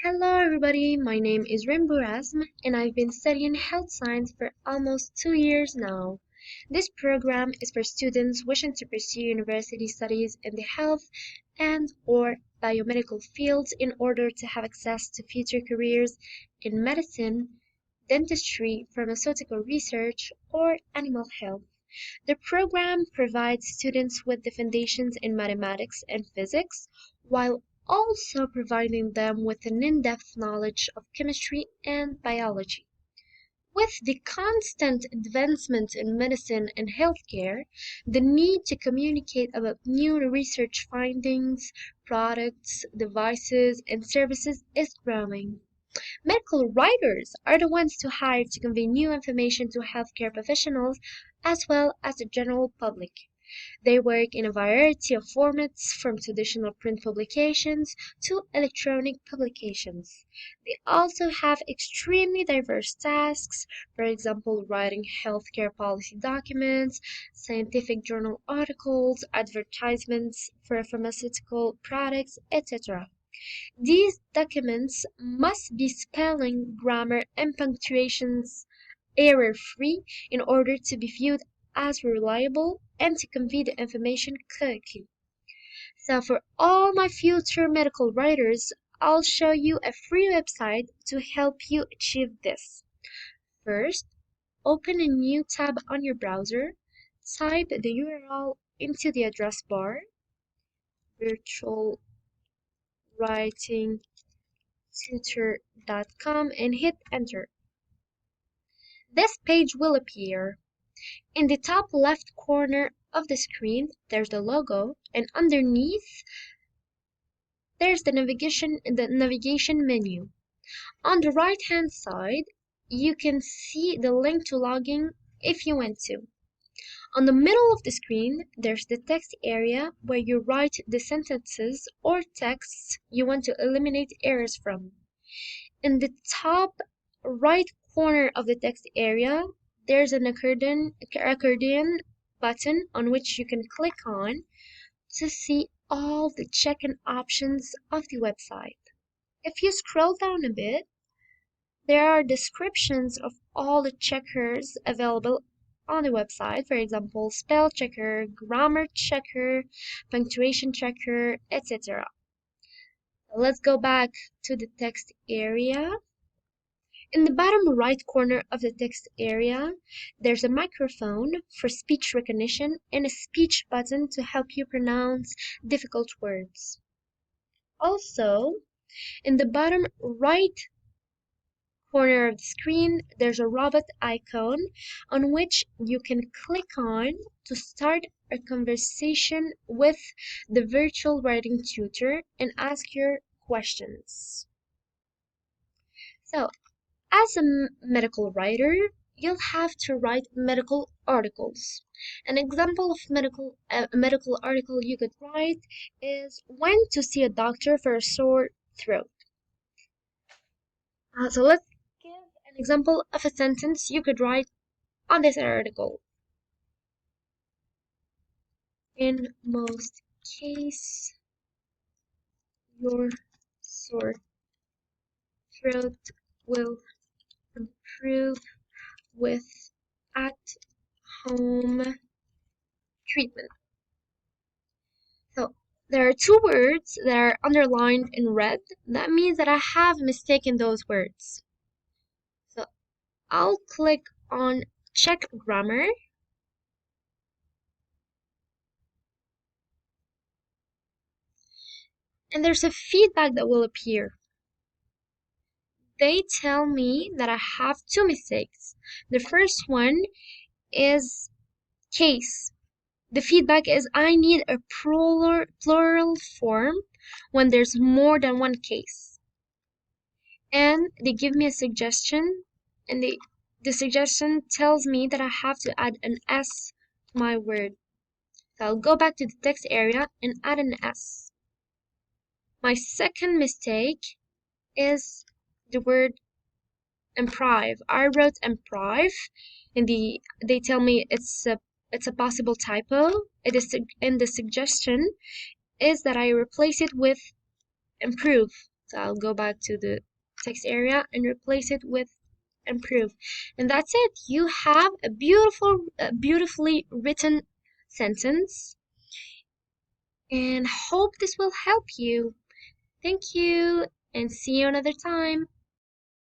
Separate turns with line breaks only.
Hello everybody, my name is Rainbow Rasm and I've been studying health science for almost 2 years now. This program is for students wishing to pursue university studies in the health and or biomedical fields in order to have access to future careers in medicine, dentistry, pharmaceutical research, or animal health. The program provides students with the foundations in mathematics and physics, while also providing them with an in-depth knowledge of chemistry and biology. With the constant advancement in medicine and healthcare, the need to communicate about new research findings, products, devices, and services is growing. Medical writers are the ones to hire to convey new information to healthcare professionals as well as the general public. They work in a variety of formats, from traditional print publications to electronic publications. They also have extremely diverse tasks, for example, writing healthcare policy documents, scientific journal articles, advertisements for pharmaceutical products, etc. These documents must be spelling, grammar, and punctuations error-free in order to be viewed as reliable and to convey the information correctly. So for all my future medical writers, I'll show you a free website to help you achieve this. First, open a new tab on your browser, type the URL into the address bar, virtualwritingtutor.com, and hit enter. This page will appear. In the top left corner of the screen, there's the logo, and underneath, there's the navigation menu. On the right-hand side, you can see the link to login if you want to. On the middle of the screen, there's the text area where you write the sentences or texts you want to eliminate errors from. In the top right corner of the text area, there's an accordion button on which you can click on to see all the check-in options of the website. If you scroll down a bit, there are descriptions of all the checkers available on the website. For example, spell checker, grammar checker, punctuation checker, etc. Let's go back to the text area. In the bottom right corner of the text area, there's a microphone for speech recognition and a speech button to help you pronounce difficult words. Also, in the bottom right corner of the screen, there's a robot icon on which you can click on to start a conversation with the virtual writing tutor and ask your questions. So, as a medical writer, you'll have to write medical articles. An example of medical article you could write is when to see a doctor for a sore throat. So let's give an example of a sentence you could write on this article. In most cases, your sore throat will improve with at-home treatment. So there are two words that are underlined in red. That means that I have mistaken those words. So I'll click on check grammar. And there's a feedback that will appear. They tell me that I have two mistakes. The first one is case. The feedback is I need a plural form when there's more than one case. And they give me a suggestion, and the suggestion tells me that I have to add an S to my word. So I'll go back to the text area and add an S. My second mistake is the word improve. I wrote improve, and they tell me it's a possible typo. It is, and the suggestion is that I replace it with improve. So I'll go back to the text area and replace it with improve. And that's it. You have a beautifully written sentence. And hope this will help you. Thank you and see you another time.